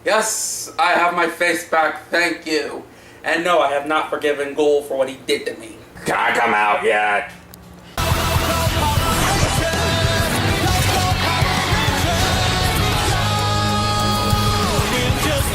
Yes, I have my face back, thank you. And no, I have not forgiven Ghoul for what he did to me. Can I come out yet?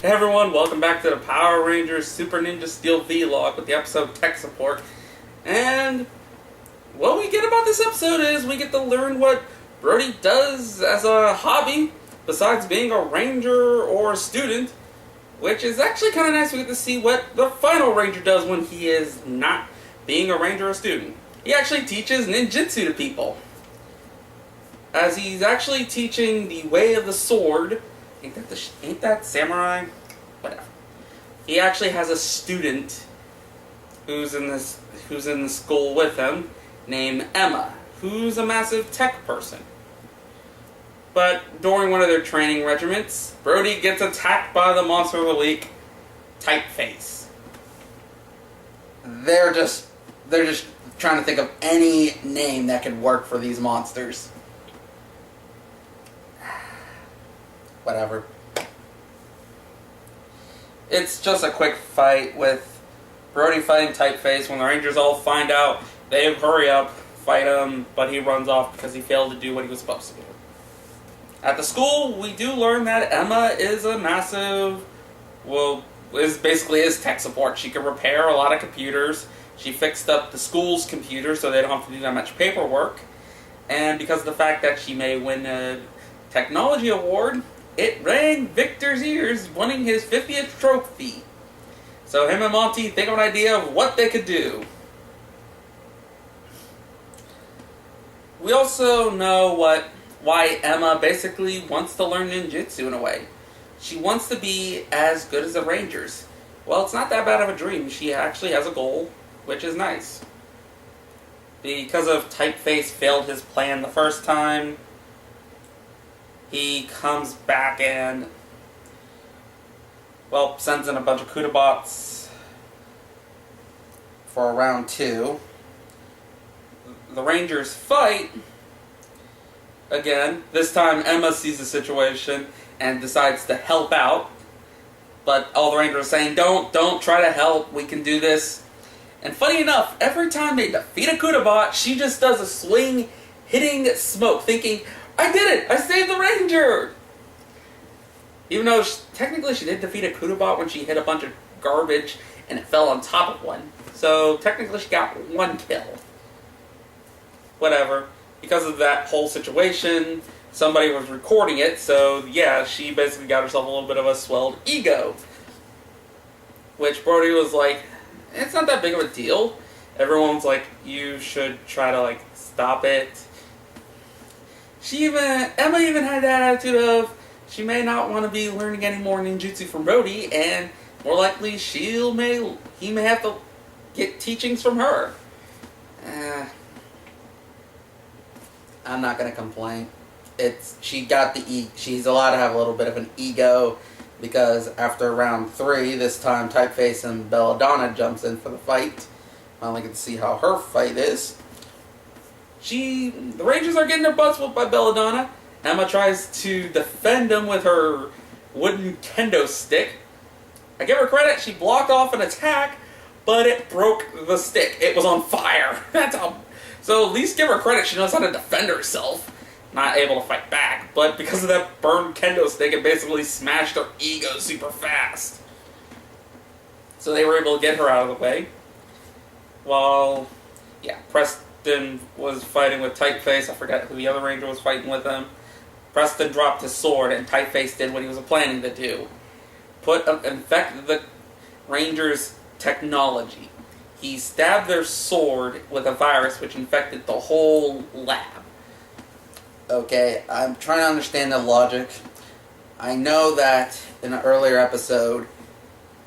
Hey everyone, welcome back to the Power Rangers Super Ninja Steel Vlog with the episode Tech Support. And what we get about this episode is we get to learn what Brody does as a hobby besides being a ranger or a student, which is actually kind of nice. We get to see what the final ranger does when he is not being a ranger or student. He actually teaches ninjutsu to people, as he's actually teaching the way of the sword. Ain't that samurai? Whatever. He actually has a student who's in the school with him, named Emma, who's a massive tech person. But during one of their training regiments, Brody gets attacked by the monster of the week, Typeface. They're just trying to think of any name that could work for these monsters. Whatever. It's just a quick fight with Brody fighting Typeface. When the Rangers all find out, they hurry up, fight him, but he runs off because he failed to do what he was supposed to do. At the school, we do learn that Emma is a massive, is basically tech support. She can repair a lot of computers. She fixed up the school's computer so they don't have to do that much paperwork. And because of the fact that she may win a technology award, it rang Victor's ears, winning his 50th trophy. So him and Monty think of an idea of what they could do. We also know why Emma basically wants to learn ninjutsu in a way. She wants to be as good as the Rangers. Well, it's not that bad of a dream. She actually has a goal, which is nice. Because of Typeface failed his plan the first time, he comes back and, sends in a bunch of Kudabots for round 2. The Rangers fight again. This time Emma sees the situation and decides to help out. But all the Rangers are saying, don't try to help, we can do this. And funny enough, every time they defeat a Kudabot, she just does a swing hitting smoke, thinking, I did it! I saved the Ranger! Even though technically she did defeat a Kudabot when she hit a bunch of garbage and it fell on top of one. So technically she got 1 kill. Whatever. Because of that whole situation, somebody was recording it, so yeah, she basically got herself a little bit of a swelled ego. Which Brody was like, it's not that big of a deal. Everyone's like, you should try to stop it. Emma even had that attitude of, she may not want to be learning any more ninjutsu from Brody, and more likely he may have to get teachings from her. I'm not gonna complain. She's allowed to have a little bit of an ego, because after round 3, this time Typeface and Belladonna jumps in for the fight. Finally get to see how her fight is. The Rangers are getting their butts whooped by Belladonna. Emma tries to defend them with her wooden kendo stick. I give her credit, she blocked off an attack, but it broke the stick. It was on fire. So at least give her credit, she knows how to defend herself. Not able to fight back, but because of that burned kendo stick, it basically smashed her ego super fast. So they were able to get her out of the way. While, Preston was fighting with Typeface. I forgot who the other Ranger was fighting with him. Preston dropped his sword, and Typeface did what he was planning to do. Infect the Rangers' technology. He stabbed their sword with a virus which infected the whole lab. Okay, I'm trying to understand the logic. I know that in an earlier episode,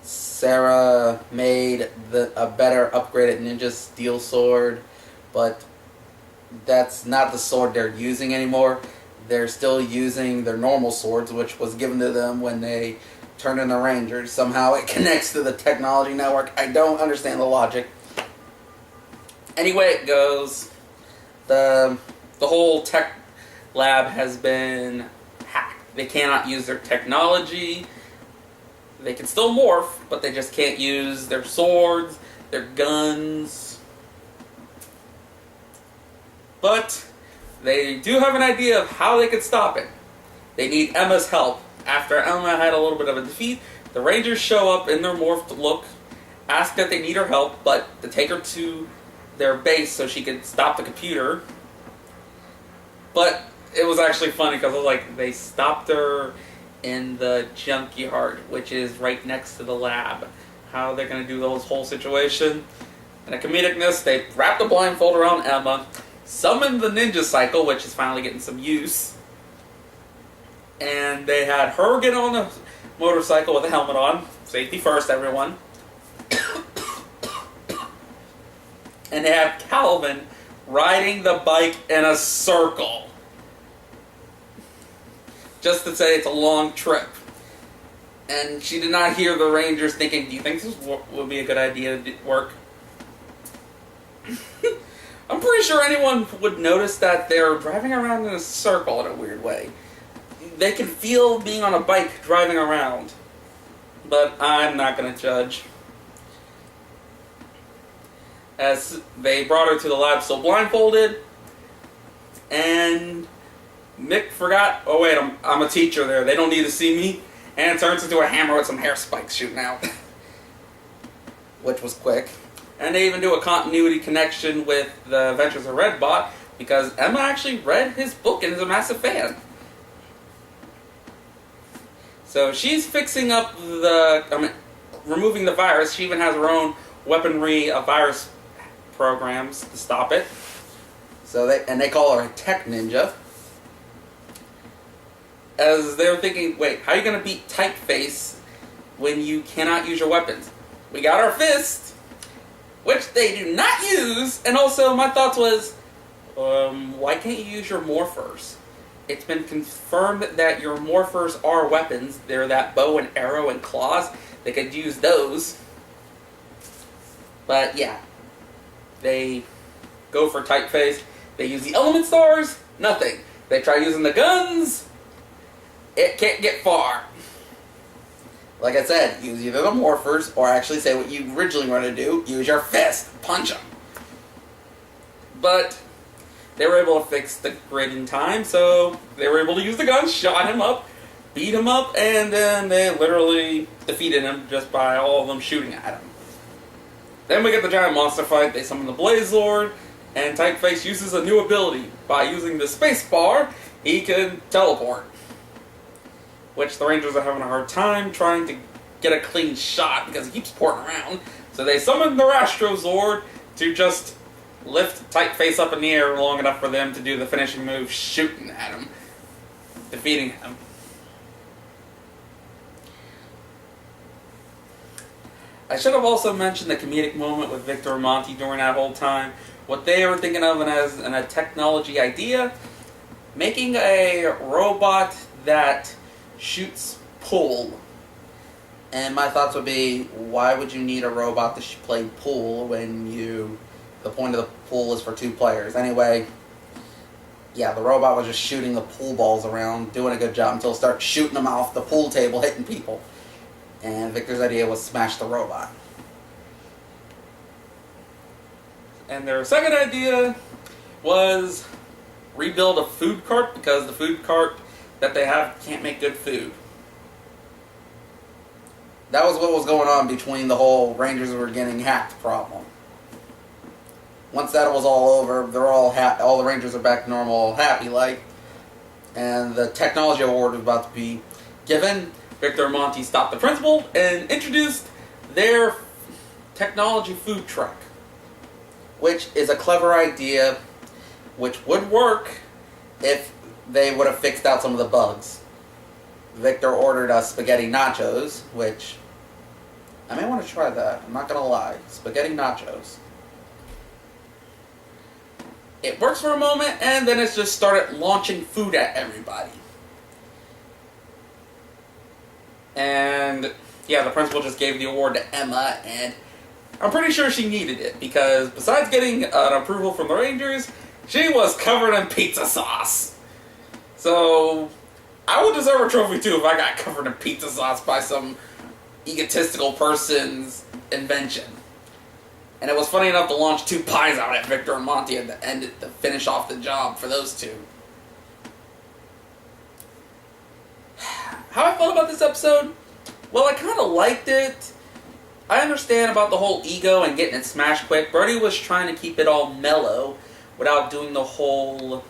Sarah made a better upgraded ninja steel sword, but that's not the sword they're using anymore. They're still using their normal swords, which was given to them when they turned in the Rangers. Somehow it connects to the technology network. I don't understand the logic. Anyway, it goes. The whole tech lab has been hacked. They cannot use their technology. they can still morph, but they just can't use their swords, their guns. But they do have an idea of how they could stop it. They need Emma's help. After Emma had a little bit of a defeat, the Rangers show up in their morphed look, ask that they need her help, but to take her to their base so she could stop the computer. But it was actually funny because it was like they stopped her in the junkyard, which is right next to the lab. How they're going to do the whole situation. In a comedicness, they wrap the blindfold around Emma, summon the ninja cycle, which is finally getting some use, and they had her get on the motorcycle with a helmet on. Safety first, everyone. And they have Calvin riding the bike in a circle. Just to say it's a long trip. And she did not hear the Rangers thinking, do you think this would be a good idea to work? I'm pretty sure anyone would notice that they're driving around in a circle in a weird way. They can feel being on a bike driving around. But I'm not going to judge. As they brought her to the lab still blindfolded, and Mick forgot, oh wait, I'm a teacher there, they don't need to see me, and it turns into a hammer with some hair spikes shooting out. Which was quick. And they even do a continuity connection with the Adventures of Redbot, because Emma actually read his book and is a massive fan. So she's fixing up removing the virus. She even has her own weaponry of virus programs to stop it. So they call her a tech ninja. As they were thinking, wait, how are you going to beat Typeface when you cannot use your weapons? We got our fist, which they do not use. And also, my thoughts was, why can't you use your morphers? It's been confirmed that your morphers are weapons. They're that bow and arrow and claws. They could use those. But yeah, they go for Typeface. They use the element stars. Nothing. They try using the guns. It can't get far. Like I said, use either the morphers or actually say what you originally wanted to do. Use your fist. Punch them. But they were able to fix the grid in time, so they were able to use the guns, shot him up, beat him up, and then they literally defeated him just by all of them shooting at him. Then we get the giant monster fight. They summon the Blaze Lord, and Typeface uses a new ability. By using the space bar, he can teleport. Which the Rangers are having a hard time trying to get a clean shot because he keeps porting around. So they summon the Rastro Zord to just lift Typeface up in the air long enough for them to do the finishing move, shooting at him, defeating him. I should have also mentioned the comedic moment with Victor and Monty during that whole time. What they were thinking of as a technology idea, making a robot that shoots pool. And my thoughts would be, why would you need a robot to play pool when the point of the pool is for 2 players? Anyway, yeah, the robot was just shooting the pool balls around, doing a good job until it started shooting them off the pool table, hitting people. And Victor's idea was smash the robot. And their second idea was rebuild a food cart because the food cart that they have can't make good food. That was what was going on between the whole Rangers were getting hacked problem. Once that was all over, they're all the Rangers are back to normal, happy like, and the technology award was about to be given. Victor and Monty stopped the principal and introduced their technology food truck, which is a clever idea, which would work if they would have fixed out some of the bugs. Victor ordered us spaghetti nachos, which I may want to try that. I'm not going to lie. Spaghetti nachos. It works for a moment, and then it's just started launching food at everybody. And yeah, the principal just gave the award to Emma, and I'm pretty sure she needed it, because besides getting an approval from the Rangers, she was covered in pizza sauce. So I would deserve a trophy too if I got covered in pizza sauce by some egotistical person's invention. And it was funny enough to launch 2 pies out at Victor and Monty at the end to finish off the job for those two. How I felt about this episode? Well, I kind of liked it. I understand about the whole ego and getting it smashed quick. Brody was trying to keep it all mellow without doing the whole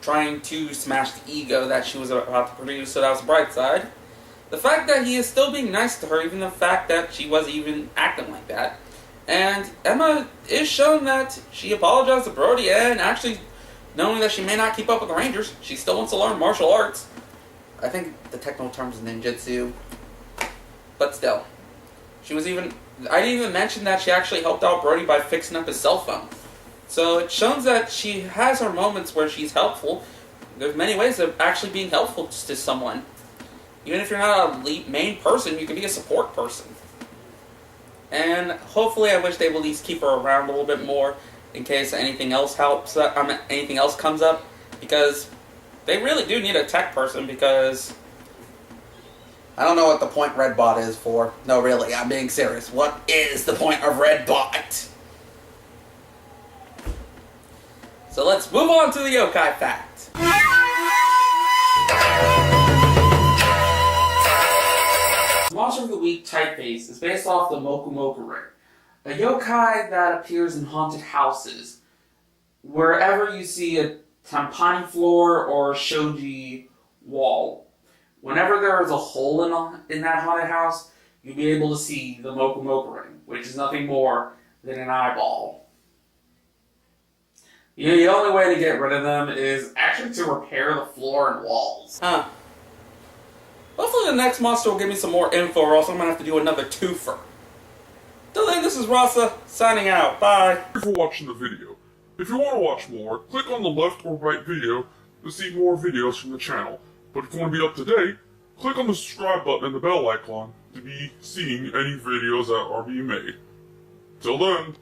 trying to smash the ego that she was about to produce, so that was the bright side. The fact that he is still being nice to her, even the fact that she was even acting like that. And Emma is shown that she apologized to Brody, and actually, knowing that she may not keep up with the Rangers, she still wants to learn martial arts. I think the technical term is ninjutsu. But still. I didn't even mention that she actually helped out Brody by fixing up his cell phone. So it shows that she has her moments where she's helpful. There's many ways of actually being helpful to someone. Even if you're not a main person, you can be a support person. And hopefully I wish they will at least keep her around a little bit more in case anything else anything else comes up. Because they really do need a tech person, because I don't know what the point Redbot is for. No, really, I'm being serious. What is the point of Redbot? So let's move on to the yokai fact. Monster of the Week typeface is based off the Moku Moku Ring, a yokai that appears in haunted houses. Wherever you see a tampani floor or shoji wall, whenever there is a hole in that haunted house, you'll be able to see the Moku Moku Ring, which is nothing more than an eyeball. The only way to get rid of them is actually to repair the floor and walls. Hopefully the next monster will give me some more info, or else I'm going to have to do another twofer. Till then, this is Rasa, signing out. Bye. Thank you for watching the video. If you want to watch more, click on the left or right video to see more videos from the channel. But if you want to be up to date, click on the subscribe button and the bell icon to be seeing any videos that are being made. Till then.